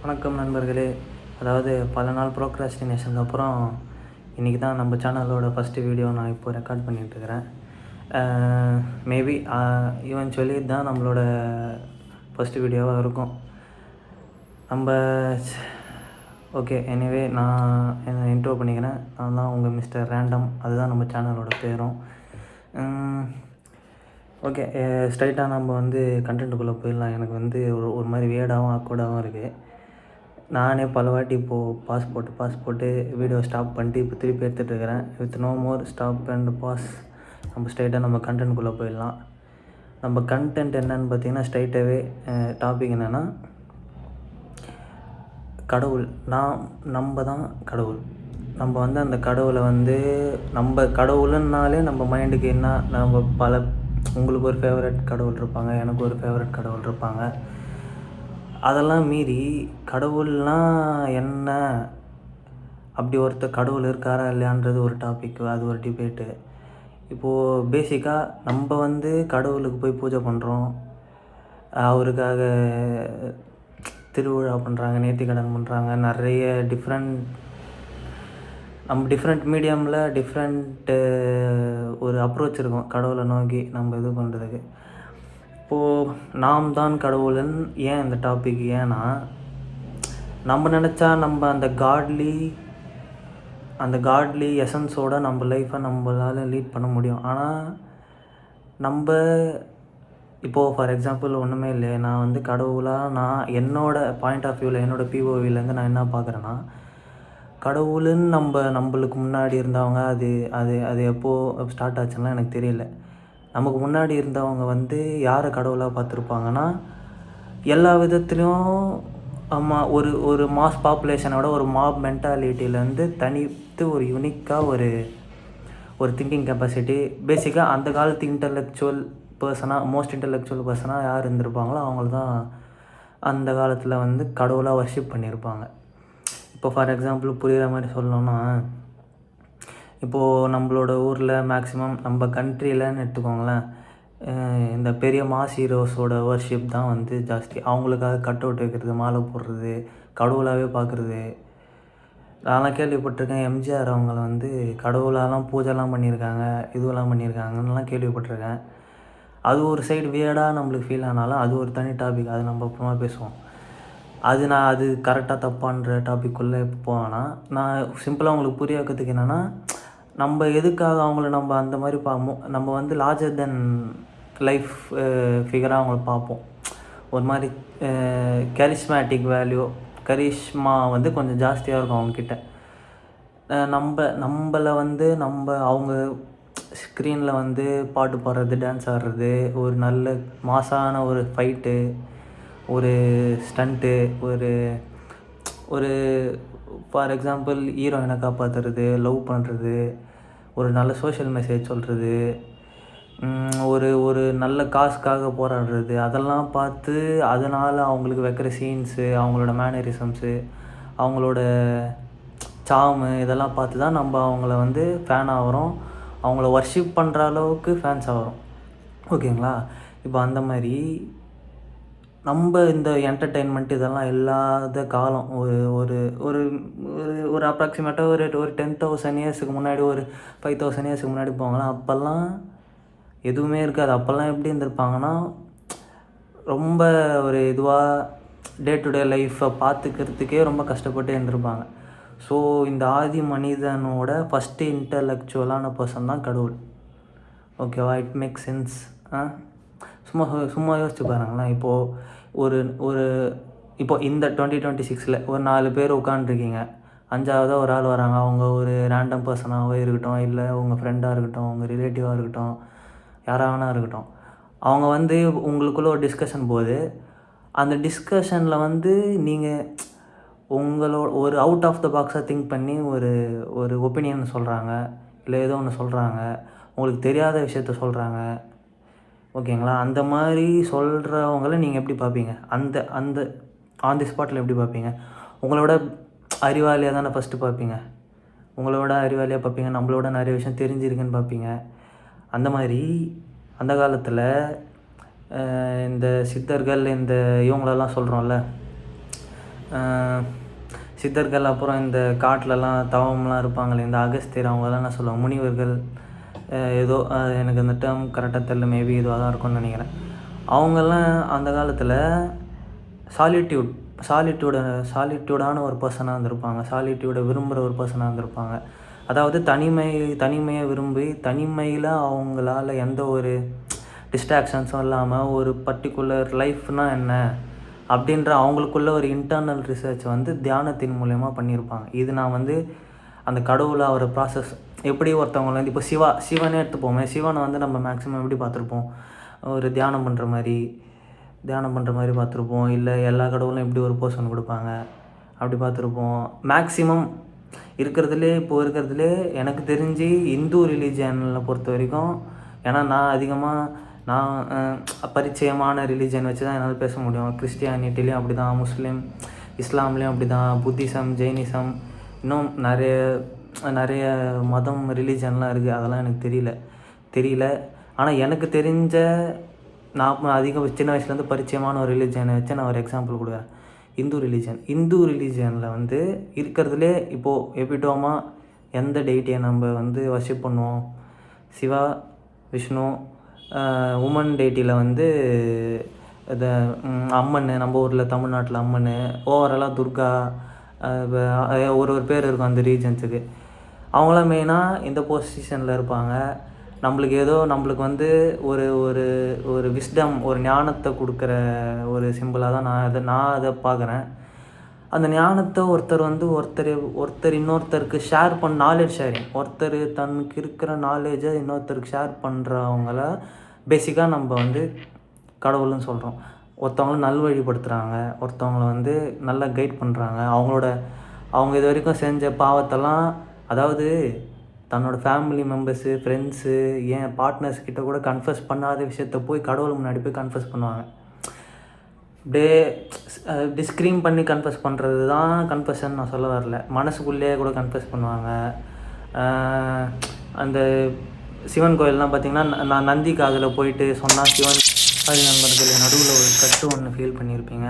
வணக்கம் நண்பர்களே. அதாவது பல நாள் ப்ரோக்ராஸ்டினேஷனுக்கு அப்புறம் இன்றைக்கி தான் நம்ம சேனலோட ஃபஸ்ட்டு வீடியோ நான் இப்போ ரெக்கார்ட் பண்ணிகிட்ருக்கிறேன். மேபி ஈவென்ச்சுவலி தான் நம்மளோட ஃபஸ்ட்டு வீடியோவாக இருக்கும். நம்ம ஓகே, எனிவே நான் என்னை இன்ட்ரோ பண்ணிக்கிறேன். நான் தான் உங்கள் மிஸ்டர் ரேண்டம். அதுதான் நம்ம சேனலோட பேரும். ஓகே, ஸ்ட்ரைட்டாக நம்ம கண்டென்ட்டுக்குள்ளே போயிடலாம். எனக்கு ஒரு மாதிரி வியர்டாகவும் ஆக்வர்டாகவும் இருக்குது. நானே பல வாட்டி இப்போது பாஸ் போட்டு வீடியோ ஸ்டாப் பண்ணிட்டு இப்போ திருப்பி எடுத்துகிட்ருக்கிறேன். With no more stop and pass நம்ம ஸ்ட்ரைட்டாக நம்ம கண்டென்ட்குள்ளே போயிடலாம். நம்ம கண்டென்ட் என்னன்னு பார்த்தீங்கன்னா, ஸ்ட்ரைட்டாகவே டாபிக் என்னென்னா, கடவுள். நம்ம தான் கடவுள். நம்ம அந்த கடவுளை நம்ம கடவுளுன்னாலே நம்ம மைண்டுக்கு என்ன, நம்ம உங்களுக்கு ஒரு ஃபேவரட் கடவுள் இருப்பாங்க, எனக்கு ஒரு ஃபேவரட் கடவுள் இருப்பாங்க. அதெல்லாம் மீறி கடவுள்னால் என்ன, அப்படி ஒருத்தர் கடவுள் இருக்காரா இல்லையான்றது ஒரு டாபிக், அது ஒரு டிபேட்டு. இப்போது பேசிக்காக நம்ம கடவுளுக்கு போய் பூஜை பண்ணுறோம், அவருக்காக திருவிழா பண்ணுறாங்க, நேர்த்திக்கடன் பண்ணுறாங்க. நிறைய டிஃப்ரெண்ட் மீடியமில் டிஃப்ரெண்ட்டு ஒரு அப்ரோச் இருக்கும் கடவுளை நோக்கி நம்ம இது பண்ணுறதுக்கு. இப்போது நாம் தான் கடவுள்னு ஏன் இந்த டாபிக், ஏன்னா நம்ம நினச்சா நம்ம அந்த காட்லி எசன்ஸோட நம்ம லைஃப்பை நம்மளால் லீட் பண்ண முடியும். ஆனால் நம்ம இப்போது ஃபார் எக்ஸாம்பிள் ஒன்றுமே இல்லை, நான் கடவுளாக நான் என்னோடய பாயிண்ட் ஆஃப் வியூவில், என்னோடய பிஓவிலேருந்து நான் என்ன பார்க்குறேன்னா, கடவுளுன்னு நம்மளுக்கு முன்னாடி இருந்தவங்க, அது எப்போது ஸ்டார்ட் ஆச்சுன்னா எனக்கு தெரியல. நமக்கு முன்னாடி இருந்தவங்க யாரை கடவுளாக பார்த்துருப்பாங்கன்னா, எல்லா விதத்துலேயும் ஒரு மாஸ் பாப்புலேஷனோட ஒரு மாப் மென்டாலிட்டியிலேருந்து தனித்து ஒரு யூனிக்காக ஒரு திங்கிங் கெப்பாசிட்டி. பேசிக்காக அந்த காலத்து மோஸ்ட் இன்டெலெக்சுவல் பர்சனாக யார் இருந்திருப்பாங்களோ அவங்கள தான் அந்த காலத்தில் கடவுளாக வர்ஷிப் பண்ணியிருப்பாங்க. இப்போ ஃபார் எக்ஸாம்பிள் புரிகிற மாதிரி சொல்லணும்னா, இப்போது நம்மளோட ஊரில் மேக்ஸிமம் நம்ம கண்ட்ரியிலன்னு எடுத்துக்கோங்களேன், இந்த பெரிய மாஸ் ஹீரோஸோட வர்ஷிப் தான் ஜாஸ்தி. அவங்களுக்காக கட் அவுட் வைக்கிறது, மாலை போடுறது, கடவுளாகவே பார்க்குறது. நான்லாம் கேள்விப்பட்டிருக்கேன், எம்ஜிஆர் அவங்கள கடவுளாலாம் பூஜைலாம் பண்ணியிருக்காங்க, இதுவெல்லாம் பண்ணியிருக்காங்கன்னெலாம் கேள்விப்பட்டிருக்கேன். அது ஒரு சைடு வியர்டாக நம்மளுக்கு ஃபீல் ஆனாலும் அது ஒரு தனி டாபிக், அது நம்ம அப்புறமா பேசுவோம். அது கரெக்டாக தப்பான்ற டாபிக்குள்ளே போவேன்னா, நான் சிம்பிளாக உங்களுக்கு புரிய வைக்கிறதுக்கு என்னென்னா, நம்ம எதுக்காக அவங்கள நம்ம அந்த மாதிரி நம்ம லார்ஜர் தென் லைஃப் ஃபிகராக அவங்கள பார்ப்போம். ஒரு மாதிரி கரிஸ்மேட்டிக் வேல்யூ, கரிஷ்மா கொஞ்சம் ஜாஸ்தியாக இருக்கும் அவங்கக்கிட்ட. நம்மளை அவங்க ஸ்க்ரீனில் பாட்டு பாடுறது, டான்ஸ் ஆடுறது, ஒரு நல்ல மாசான ஒரு ஃபைட்டு, ஒரு ஸ்டண்ட்டு, ஒரு ஃபார் எக்ஸாம்பிள் ஹீரோயினை காப்பாற்றுறது, லவ் பண்ணுறது, ஒரு நல்ல சோஷியல் மெசேஜ் சொல்கிறது, ஒரு நல்ல காசுக்காக போராடுறது, அதெல்லாம் பார்த்து அதனால் அவங்களுக்கு வைக்கிற சீன்ஸு, அவங்களோட மேனரிசம்ஸு, அவங்களோட சாமு, இதெல்லாம் பார்த்து தான் நம்ம அவங்கள ஃபேன் ஆகிறோம், அவங்கள வர்ஷிப் பண்ணுற அளவுக்கு ஃபேன்ஸ் ஆகிறோம். ஓகேங்களா? இப்போ அந்த மாதிரி நம்ம இந்த என்டர்டெயின்மெண்ட் இதெல்லாம் இல்லாத காலம் ஒரு ஒரு ஒரு ஒரு அப்ராக்சிமேட்டாக ஒரு 10,000 இயர்ஸுக்கு முன்னாடி, ஒரு 5,000 இயர்ஸுக்கு முன்னாடி போவாங்களா, அப்போல்லாம் எதுவுமே இருக்காது. அப்போல்லாம் எப்படி இருந்திருப்பாங்கன்னா, ரொம்ப ஒரு இதுவாக டே டு டே லைஃப்பை பார்த்துக்கிறதுக்கே ரொம்ப கஷ்டப்பட்டு இருந்திருப்பாங்க. ஸோ இந்த ஆதி மனிதனோட ஃபஸ்ட்டு இன்டலெக்சுவலான பர்சன் தான் கடவுள். ஓகேவா? It make sense. சும்மா யோசிச்சு பாருங்களேன். இப்போ இந்த 2026 ஒரு 4 பேர் உட்காந்துருக்கீங்க, 5ஆவதாக ஒரு ஆள் வராங்க. அவங்க ஒரு ரேண்டம் பர்சனாகவே இருக்கட்டும், இல்லை உங்கள் ஃப்ரெண்டாக இருக்கட்டும், உங்கள் ரிலேட்டிவாக இருக்கட்டும், யாராவனா இருக்கட்டும். அவங்க உங்களுக்குள்ளே ஒரு டிஸ்கஷன் போகுது. அந்த டிஸ்கஷனில் நீங்கள் உங்களோட ஒரு அவுட் ஆஃப் த பாக்ஸாக திங்க் பண்ணி ஒரு ஒப்பீனியன் சொல்கிறாங்க, இல்லை ஏதோ ஒன்று சொல்கிறாங்க, உங்களுக்கு தெரியாத விஷயத்த சொல்கிறாங்க. ஓகேங்களா? அந்த மாதிரி சொல்கிறவங்கள நீங்கள் எப்படி பார்ப்பீங்க? அந்த ஆன் தி ஸ்பாட்டில் எப்படி பார்ப்பீங்க? உங்களோட அறிவாளியாக தானே ஃபஸ்ட்டு பார்ப்பீங்க. உங்களோட அறிவாளியாக பார்ப்பீங்க, நம்மளோட நிறைய விஷயம் தெரிஞ்சிருக்குன்னு பார்ப்பீங்க. அந்த மாதிரி அந்த காலத்தில் இந்த சித்தர்கள், இவங்களெல்லாம் சொல்கிறோம்ல, சித்தர்கள், அப்புறம் இந்த காட்டிலலாம் தவம்லாம் இருப்பாங்களே, இந்த அகஸ்தியர், அவங்களெல்லாம் என்ன சொல்லுவாங்க, முனிவர்கள், ஏதோ எனக்கு அந்த டேர்ம் கரெக்டாக தெரில, மேபி இதுவாக தான் இருக்கும்னு நினைக்கிறேன். அவங்கெல்லாம் அந்த காலத்தில் சாலிட்யூடான ஒரு பர்சனாக இருந்திருப்பாங்க. சாலிட்யூடை விரும்புகிற ஒரு பர்சனாக இருந்திருப்பாங்க. அதாவது தனிமையை விரும்பி, தனிமையில் அவங்களால எந்த ஒரு டிஸ்ட்ராக்ஷன்ஸும் இல்லாமல் ஒரு பர்டிகுலர் லைஃப்னால் என்ன அப்படின்ற அவங்களுக்குள்ள ஒரு இன்டர்னல் ரிசர்ச் வந்து தியானத்தின் மூலயமா பண்ணியிருப்பாங்க. இது நான் வந்து அந்த கடவுளை ஒரு ப்ராசஸ் எப்படி ஒருத்தவங்களை வந்து இப்போ சிவனே எடுத்துப்போமே, சிவனை வந்து நம்ம மேக்ஸிமம் எப்படி பார்த்துருப்போம், ஒரு தியானம் பண்ணுற மாதிரி பார்த்துருப்போம். இல்லை எல்லா கடவுளும் எப்படி ஒரு போர்ஷன் கொடுப்பாங்க அப்படி பார்த்துருப்போம். மேக்ஸிமம் இருக்கிறதுலே எனக்கு தெரிஞ்சு இந்து ரிலீஜியனில் பொறுத்த வரைக்கும், ஏன்னா நான் பரிச்சயமான ரிலீஜன் வச்சு தான் என்னால் பேச முடியும். கிறிஸ்டியானிட்டிலையும் அப்படி தான், முஸ்லீம் இஸ்லாம்லேயும் அப்படி தான், புத்திசம், ஜெயினிசம், இன்னும் நிறைய மதம் ரிலீஜன்லாம் இருக்குது. அதெல்லாம் எனக்கு தெரியல. ஆனால் எனக்கு தெரிஞ்ச நான் சின்ன வயசுலேருந்து பரிச்சயமான ஒரு ரிலீஜனை வச்சு நான் ஒரு எக்ஸாம்பிள் கொடுக்குறேன். இந்து ரிலீஜனில் வந்து இருக்கிறதுலே இப்போது எபிடோமாக எந்த டெய்ட்டியை நம்ம வந்து வர்ஷிப் பண்ணுவோம், சிவா, விஷ்ணு. உமன் டெய்ட்டியில் வந்து இந்த அம்மன், நம்ம ஊரில் தமிழ்நாட்டில் அம்மன், ஓவராலாக துர்கா, ஒரு பேர் இருக்கும் அந்த ரீஜன்ஸுக்கு. அவங்களாம் மெயினாக இந்த பொசிஷனில் இருப்பாங்க. நம்மளுக்கு வந்து ஒரு விஸ்டம், ஒரு ஞானத்தை கொடுக்குற ஒரு சிம்பிளாக தான் நான் அதை பார்க்குறேன். அந்த ஞானத்தை ஒருத்தர் இன்னொருத்தருக்கு ஷேர் பண்ண, நாலேஜ் ஷேரிங், ஒருத்தர் தனக்கு இருக்கிற நாலேஜை இன்னொருத்தருக்கு ஷேர் பண்ணுறவங்கள பேசிக்காக நம்ம வந்து கடவுள்னு சொல்கிறோம். ஒருத்தவங்கள நல்வழிப்படுத்துகிறாங்க, ஒருத்தவங்கள வந்து நல்லா கைட் பண்ணுறாங்க. அவங்க இது வரைக்கும் செஞ்ச பாவத்தெல்லாம், அதாவது தன்னோட ஃபேமிலி மெம்பர்ஸு, ஃப்ரெண்ட்ஸு, ஏன் பார்ட்னர்ஸ் கிட்ட கூட கன்ஃபஸ் பண்ணாத விஷயத்த போய் கடவுள் முன்னாடி போய் கன்ஃபஸ் பண்ணுவாங்க. அப்படியே டிஸ்க்ரீம் பண்ணி கன்ஃபஸ் பண்ணுறது தான் கன்ஃபஷன் நான் சொல்ல வரல. மனசுக்குள்ளேயே கூட கன்ஃபஸ் பண்ணுவாங்க. அந்த சிவன் கோயிலெலாம் பார்த்திங்கன்னா, நான் நந்தி காதில் போயிட்டு சொன்னால் சிவன் நண்பர்கள் நடுவில் ஒரு கட்டு ஒன்று ஃபீல் பண்ணியிருப்பீங்க.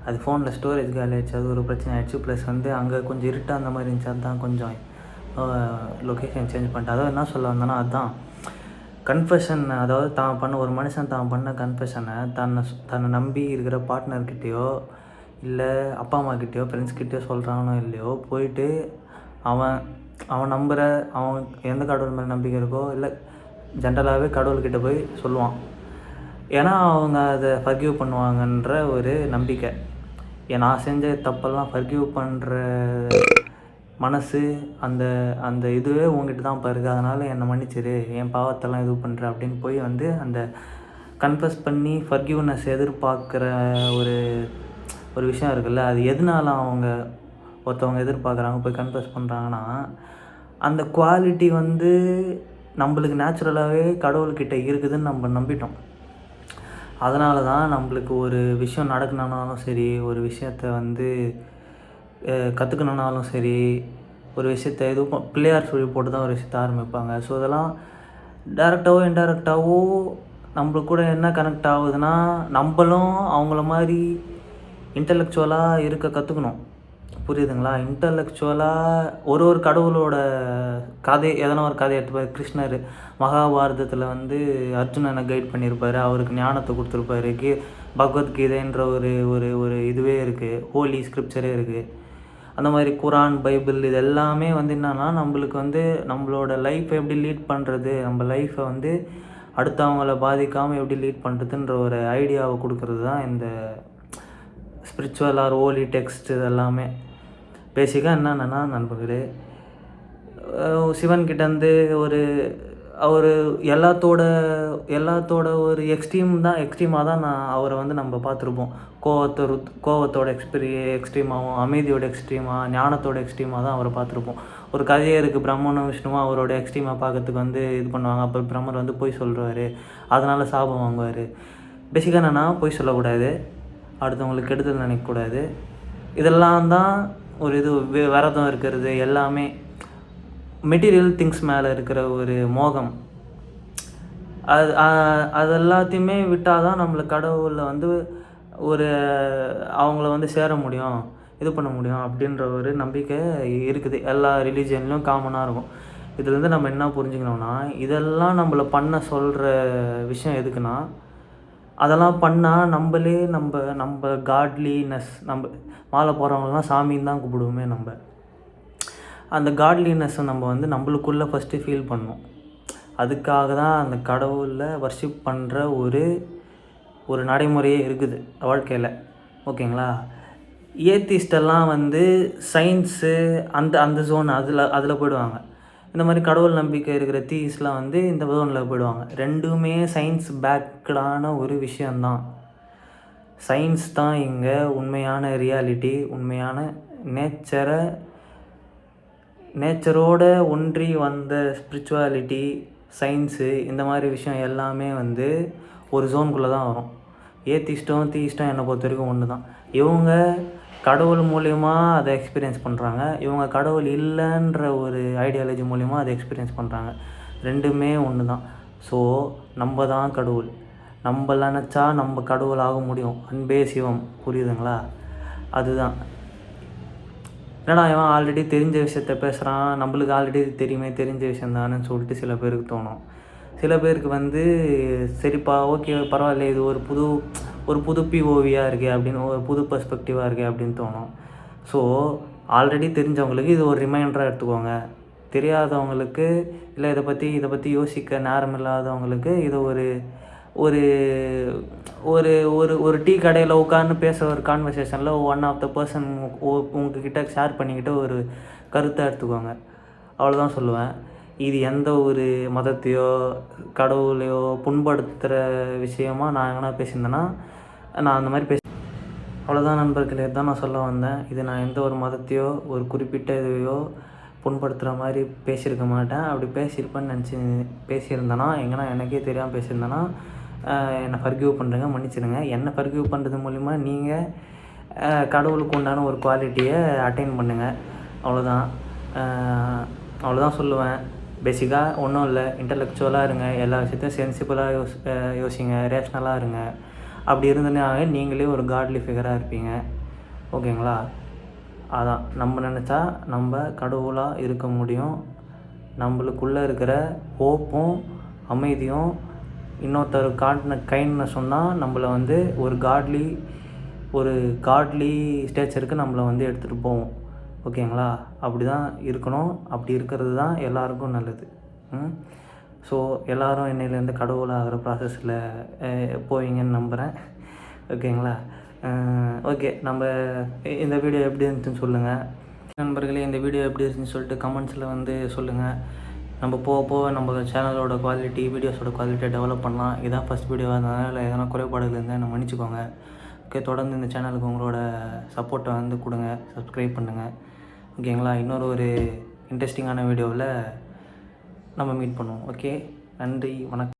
அது ஃபோனில் ஸ்டோரேஜ் காலி ஆகிடுச்சு, அது ஒரு பிரச்சனை ஆகிடுச்சு. ப்ளஸ் வந்து அங்கே கொஞ்சம் இருட்டாக அந்த மாதிரி இருந்துச்சு, அதுதான் கொஞ்சம் லொக்கேஷன் சேஞ்ச் பண்ணிட்டேன். அதாவது என்ன சொல்ல வந்தேன்னா, அதுதான் கன்ஃபெஷன். அதாவது ஒரு மனுஷன் தான் பண்ண கன்ஃபெஷனை தன்னை நம்பி இருக்கிற பார்ட்னர்கிட்டையோ, இல்லை அப்பா அம்மாக்கிட்டேயோ, ஃப்ரெண்ட்ஸ்கிட்டையோ சொல்கிறானோ இல்லையோ, போயிட்டு அவன் நம்புகிற, அவன் எந்த கடவுள் மேலே நம்பிக்கை இருக்கோ, இல்லை ஜென்ரலாகவே கடவுள்கிட்ட போய் சொல்லுவான். ஏன்னா அவங்க அதை ஃபர்கிவ் பண்ணுவாங்கன்ற ஒரு நம்பிக்கை. நான் செஞ்ச தப்பெல்லாம் ஃபர்கிவ் பண்ணுற மனசு, அந்த இதுவே உங்ககிட்ட தான் பாருங்க, அதனால் என்னை மன்னிச்சிரு, என் பாவத்தெல்லாம் இது பண்ணுற அப்படின்னு போய் வந்து அந்த கன்ஃபஸ் பண்ணி ஃபர்கிவ்னஸ் எதிர்பார்க்குற ஒரு விஷயம் இருக்குல்ல. அது எதனால ஒருத்தவங்க எதிர்பார்க்குறாங்க, போய் கன்ஃபஸ் பண்ணுறாங்கன்னா, அந்த குவாலிட்டி வந்து நம்மளுக்கு நேச்சுரலாகவே கடவுள்கிட்ட இருக்குதுன்னு நம்ம நம்பிட்டோம். அதனால தான் நம்மளுக்கு ஒரு விஷயம் நடக்கணுன்னாலும் சரி, ஒரு விஷயத்த வந்து கற்றுக்கணுன்னாலும் சரி, ஒரு விஷயத்தை எதுவும் பிள்ளையார் சொல்லி போட்டு தான் ஒரு விஷயத்தை ஆரம்பிப்பாங்க. ஸோ இதெல்லாம் டைரெக்டாகவோ இன்டைரக்டாகவோ நம்மளுக்கு கூட என்ன கனெக்ட் ஆகுதுன்னா, நம்மளும் அவங்கள மாதிரி இன்டலெக்சுவலாக இருக்க கற்றுக்கணும். புரியுதுங்களா? இன்டலெக்சுவலாக ஒரு கடவுளோட கதை, எதனா ஒரு கதை எடுத்துப்பார். கிருஷ்ணர் மகாபாரதத்தில் வந்து அர்ஜுனனை கைட் பண்ணியிருப்பார், அவருக்கு ஞானத்தை கொடுத்துருப்பாரு. பகவத்கீதைன்ற ஒரு இதுவே இருக்குது, ஹோலி ஸ்கிரிப்சரே இருக்குது. அந்த மாதிரி குரான், பைபிள், இது எல்லாமே வந்து என்னென்னா, நம்மளுக்கு வந்து நம்மளோட லைஃப்பை எப்படி லீட் பண்ணுறது, நம்ம லைஃப்பை வந்து அடுத்தவங்கள பாதிக்காமல் எப்படி லீட் பண்ணுறதுன்ற ஒரு ஐடியாவை கொடுக்குறது தான் இந்த ஸ்பிரிச்சுவல் ஆர் ஹோலி டெக்ஸ்ட். இது எல்லாமே பேசிக்காக என்னென்னா நண்பர்களே, சிவன்கிட்டேருந்து அவர் எல்லாத்தோட ஒரு எக்ஸ்ட்ரீமாக தான் அவரை வந்து நம்ம பார்த்துருப்போம். கோவத்தோட எக்ஸ்ட்ரீமாகவும், அமைதியோட எக்ஸ்ட்ரீமாக, ஞானத்தோட எக்ஸ்ட்ரீமாக தான் அவரை பார்த்துருப்போம். ஒரு கதையே இருக்குது, பிரம்மனும் விஷ்ணுவும் அவரோட எக்ஸ்ட்ரீமாக பார்க்கறதுக்கு வந்து இது பண்ணுவாங்க. அப்புறம் பிரம்மர் வந்து பொய் சொல்கிறாரு, அதனால் சாபம் வாங்குவார். பேசிக்காக என்னென்னா, பொய் சொல்லக்கூடாது, அடுத்தவங்களுக்கு கெடுதல் நினைக்கக்கூடாது. இதெல்லாம் தான் ஒரு விரதம் இருக்கிறது, எல்லாமே மெட்டீரியல் திங்ஸ் மேலே இருக்கிற ஒரு மோகம். அது எல்லாத்தையுமே விட்டால் தான் நம்மளுக்கு கடவுளில் வந்து அவங்கள வந்து சேர முடியும். இது பண்ண முடியும் அப்படின்ற ஒரு நம்பிக்கை இருக்குது. எல்லா ரிலீஜன்லேயும் காமனாக இருக்கும். இதுலேருந்து நம்ம என்ன புரிஞ்சுக்கணும்னா, இதெல்லாம் நம்மள பண்ண சொல்கிற விஷயம் எதுக்குன்னா, அதெல்லாம் பண்ணால் நம்ம காட்லினஸ் மாலை போடுறவங்கலாம் சாமின்னு தான் கூப்பிடுவோமே நம்ம. அந்த காட்லினஸ்ஸை நம்ம வந்து நம்மளுக்குள்ளே ஃபஸ்ட்டு ஃபீல் பண்ணணும். அதுக்காக தான் அந்த கடவுளில் வர்ஷிப் பண்ணுற ஒரு நடைமுறையே இருக்குது வாழ்க்கையில். ஓகேங்களா? ஏத்திஸ்டெல்லாம் வந்து சயின்ஸு அந்த ஜோன் அதில் போயிடுவாங்க. இந்த மாதிரி கடவுள் நம்பிக்கை இருக்கிற தீஸ்லாம் வந்து இந்த ஜோனில் போயிடுவாங்க. ரெண்டுமே சயின்ஸ் பேக்கடான ஒரு விஷயந்தான். சயின்ஸ் தான் இங்கே உண்மையான ரியாலிட்டி, உண்மையான நேச்சரோட ஒன்றி வந்த ஸ்பிரிச்சுவாலிட்டி, சயின்ஸு இந்த மாதிரி விஷயம் எல்லாமே வந்து ஒரு ஜோனுக்குள்ளே தான் வரும். ஏத்திஸ்ட்டும் தீயிஸ்ட்டும் என்னை பொறுத்த வரைக்கும் ஒன்று தான். இவங்க கடவுள் மூலிமா அதை எக்ஸ்பீரியன்ஸ் பண்ணுறாங்க, இவங்க கடவுள் இல்லைன்ற ஒரு ஐடியாலஜி மூலிமா அதை எக்ஸ்பீரியன்ஸ் பண்ணுறாங்க. ரெண்டுமே ஒன்று தான். ஸோ நம்ம தான் கடவுள். நம்ம நினச்சா நம்ம கடவுள் ஆக முடியும். அன்பே சிவம். புரியுதுங்களா? அதுதான். என்னடா இவன் ஆல்ரெடி தெரிஞ்ச விஷயத்த பேசுகிறான், நம்மளுக்கு ஆல்ரெடி தெரிஞ்ச விஷயந்தானு சொல்லிட்டு சில பேருக்கு தோணும். சில பேருக்கு வந்து சரிப்பா ஓகே பரவாயில்ல, இது ஒரு புது பிஓவியாக இருக்கே அப்படின்னு, ஒரு புது பெர்ஸ்பெக்டிவாக இருக்கே அப்படின்னு தோணும். ஸோ ஆல்ரெடி தெரிஞ்சவங்களுக்கு இது ஒரு ரிமைண்டராக எடுத்துக்கோங்க. தெரியாதவங்களுக்கு இல்லை இதை பற்றி யோசிக்க நேரம் இல்லாதவங்களுக்கு இது ஒரு ஒரு ஒரு ஒரு ஒரு டீ கடையில் உட்காந்து பேசுகிற ஒரு கான்வர்சேஷனில் ஒன் ஆஃப் த பர்சன் உங்ககிட்ட ஷேர் பண்ணிக்கிட்ட ஒரு கருத்தை எடுத்துக்கோங்க. அவ்வளோதான் சொல்லுவேன். இது எந்த ஒரு மதத்தையோ கடவுளையோ புண்படுத்துகிற விஷயமாக நான் எங்கன்னா பேசியிருந்தேன்னா நான் அந்த மாதிரி அவ்வளோதான் நண்பர்களே, தான் நான் சொல்ல வந்தேன். இது நான் எந்த ஒரு மதத்தையோ ஒரு குறிப்பிட்ட இதையோ புண்படுத்துகிற மாதிரி பேசியிருக்க மாட்டேன். அப்படி பேசியிருப்பேன்னு பேசியிருந்தேன்னா எங்கன்னா எனக்கே தெரியாமல் பேசியிருந்தேன்னா என்னை ஃபர்கிவ் பண்ணுறேங்க, மன்னிச்சிடுங்க. என்னை ஃபர்கிவ் பண்ணுறது மூலிமா நீங்கள் கடவுளுக்கு உண்டான ஒரு குவாலிட்டியை அட்டைன் பண்ணுங்கள். அவ்வளோதான் சொல்லுவேன். பேசிக்காக ஒன்றும் இல்லை, இன்டலெக்சுவலாக இருங்க, எல்லா விஷயத்தையும் சென்சிபிளாக யோசிங்க, ரேஷ்னலாக இருங்க. அப்படி இருந்தனாலே நீங்களே ஒரு காட்லி ஃபிகராக இருப்பீங்க. ஓகேங்களா? அதான் நம்ம நினச்சா நம்ம கடவுளாக இருக்க முடியும். நம்மளுக்குள்ளே இருக்கிற ஹோப்பும் அமைதியும் இன்னொருத்தர் காட்டின கைண்ட்னஸும் தான் நம்மளை வந்து ஒரு காட்லி ஸ்டேச்சருக்கு நம்மளை வந்து எடுத்துகிட்டு போவோம். ஓகேங்களா? அப்படி தான் இருக்கணும். அப்படி இருக்கிறது தான் எல்லாருக்கும் நல்லது. ஸோ எல்லோரும் இன்னையிலேருந்து கடவுளாகிற ப்ராசஸில் போவீங்கன்னு நம்புகிறேன். ஓகேங்களா? ஓகே, நம்ம இந்த வீடியோ எப்படி இருந்துச்சுன்னு சொல்லுங்கள் நண்பர்களே. இந்த வீடியோ எப்படி இருந்துச்சுன்னு சொல்லிட்டு கமெண்ட்ஸில் வந்து சொல்லுங்கள். நம்ம போக நம்ம சேனலோட குவாலிட்டி, வீடியோஸோட குவாலிட்டியை டெவலப் பண்ணலாம். இதான் ஃபஸ்ட் வீடியோவாக இருந்ததுனால எதனா குறைபாடுகள் இருந்தால் என்ன மன்னிச்சிக்கோங்க. ஓகே, தொடர்ந்து இந்த சேனலுக்கு உங்களோட சப்போர்ட்டை வந்து கொடுங்க, சப்ஸ்கிரைப் பண்ணுங்கள். ஓகேங்களா? ஒரு இன்ட்ரெஸ்டிங்கான வீடியோவில் நம்ம மீட் பண்ணுவோம். ஓகே, நன்றி, வணக்கம்.